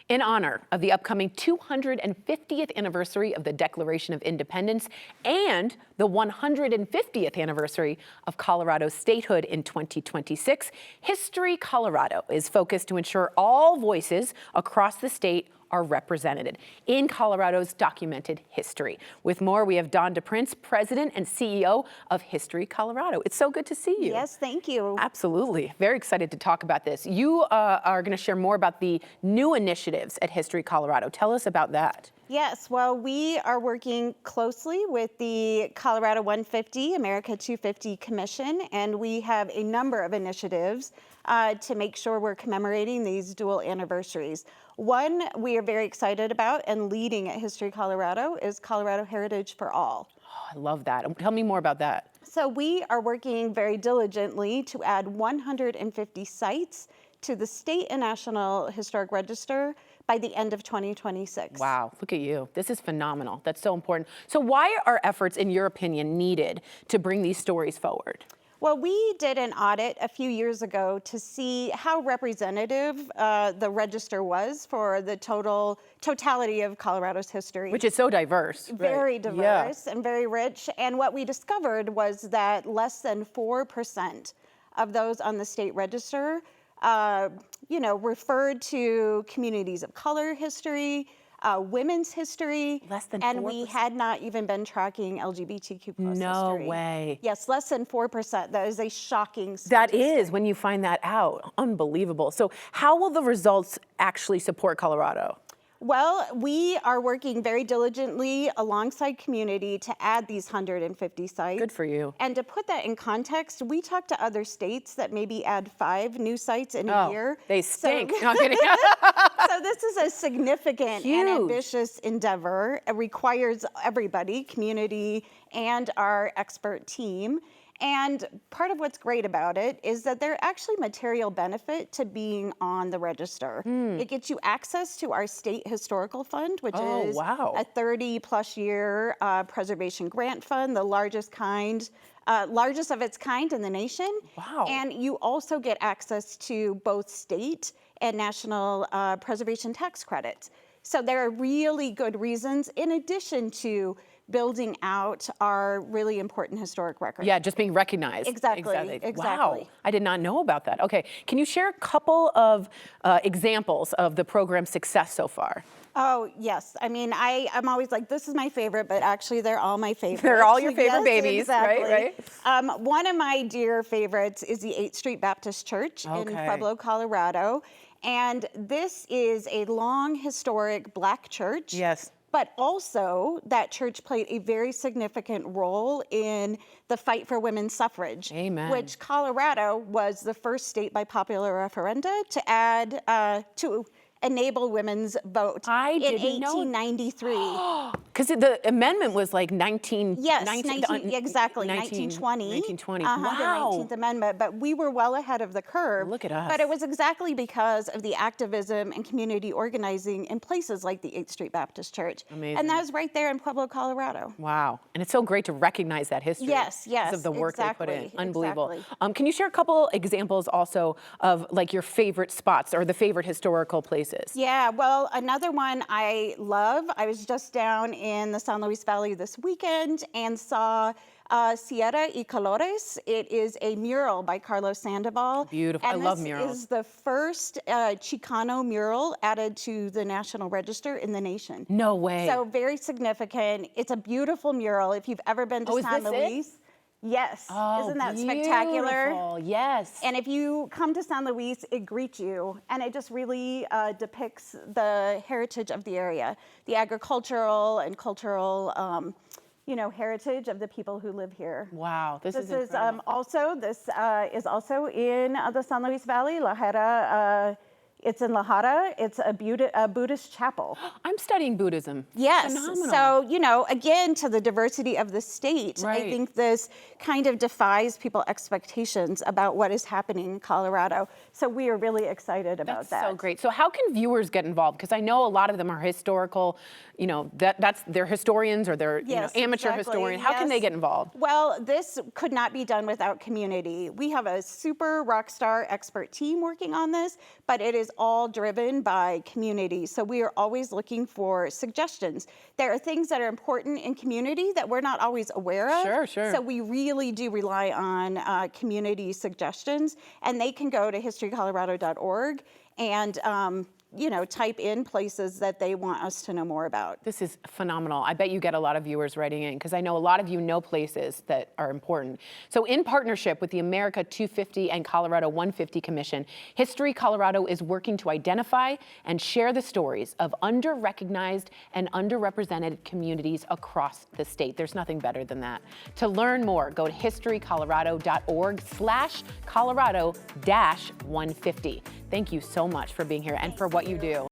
In honor of the upcoming 250th anniversary of the Declaration of Independence and the 150th anniversary of Colorado's statehood in 2026, History Colorado is focused to ensure all voices across the state are represented in Colorado's documented history. With more, we have Dawn DePrince, President and CEO of History Colorado. It's so good to see you. Yes, thank you. Absolutely. Very excited to talk about this. You are going to share more about the new initiatives at History Colorado. Tell us about that. Yes, well, we are working closely with the Colorado 150, America 250 Commission, and we have a number of initiatives to make sure we're commemorating these dual anniversaries. One we are very excited about and leading at History Colorado is Colorado Heritage for All. Oh, I love that. Tell me more about that. So we are working very diligently to add 150 sites to the state and national historic register by the end of 2026. Wow, look at you. This is phenomenal. That's so important. So why are efforts, in your opinion, needed to bring these stories forward? Well, we did an audit a few years ago to see how representative the register was for the totality of Colorado's history. Which is so diverse. Very diverse and very rich. And what we discovered was that less than 4% of those on the state register referred to communities of color history, women's history. Less than 4%? And we had not even been tracking LGBTQ plus No history. way. Yes, less than 4%. That is a shocking statistic. That is, when you find that out. Unbelievable. So how will the results actually support Colorado? Well, we are working very diligently alongside community to add these 150 sites. Good for you. And to put that in context, we talked to other states that maybe add 5 new sites in a year. They stink. So, No, I'm kidding. so this is a significant and ambitious endeavor. It requires everybody, community and our expert team. And part of what's great about it is that there's actually material benefit to being on the register. It gets you access to our state historical fund, which is a 30-plus year preservation grant fund, the largest of its kind in the nation. Wow. And you also get access to both state and national preservation tax credits. So there are really good reasons, in addition to building out our really important historic record. Yeah, just being recognized. Exactly. Wow, I did not know about that. Okay, can you share a couple of examples of the program's success so far? Oh, yes. I mean, I'm always like, this is my favorite, but actually they're all my favorites. They're all your favorite babies, exactly. right? One of my dear favorites is the 8th Street Baptist Church in Pueblo, Colorado. And this is a long historic Black church. Yes. But also, that church played a very significant role in the fight for women's suffrage. Amen. Which Colorado was the first state by popular referenda to add, to enable women's vote in 1893. Because the amendment was like 19... Yes, exactly, 1920. 1920, The wow. 19th Amendment, but we were well ahead of the curve. Look at us. But it was exactly because of the activism and community organizing in places like the 8th Street Baptist Church. Amazing. And that was right there in Pueblo, Colorado. Wow, and it's so great to recognize that history. Yes, because of the work they put in. Unbelievable. Can you share a couple examples also of like your favorite spots or the favorite historical places? Yeah, well, another one I love, I was just down in the San Luis Valley this weekend and saw Sierra y Colores. It is a mural by Carlos Sandoval. Beautiful, I love murals. This is the first Chicano mural added to the National Register in the nation. No way. So very significant. It's a beautiful mural. If you've ever been to San Luis. Yes, isn't that spectacular? Yes. And if you come to San Luis, it greets you, and it just really depicts the heritage of the area, the agricultural and cultural, heritage of the people who live here. Wow, this is also in the San Luis Valley, La Jara. It's in La Jara. It's a Buddhist chapel. I'm studying Buddhism. Yes. Phenomenal. So, again, to the diversity of the state, I think this kind of defies people's expectations about what is happening in Colorado. So we are really excited about that. That's so great. So how can viewers get involved? Because I know a lot of them are historical, they're historians or they're amateur historians. How can they get involved? Well, this could not be done without community. We have a super rock star expert team working on this, but it is all driven by community. So we are always looking for suggestions. There are things that are important in community that we're not always aware of. Sure, sure. So we really do rely on community suggestions, and they can go to historycolorado.org and type in places that they want us to know more about. This is phenomenal. I bet you get a lot of viewers writing in, because I know a lot of you know places that are important. So in partnership with the America 250 and Colorado 150 Commission, History Colorado is working to identify and share the stories of under-recognized and underrepresented communities across the state. There's nothing better than that. To learn more, go to historycolorado.org/Colorado-150. Thank you so much for being here and for what you do.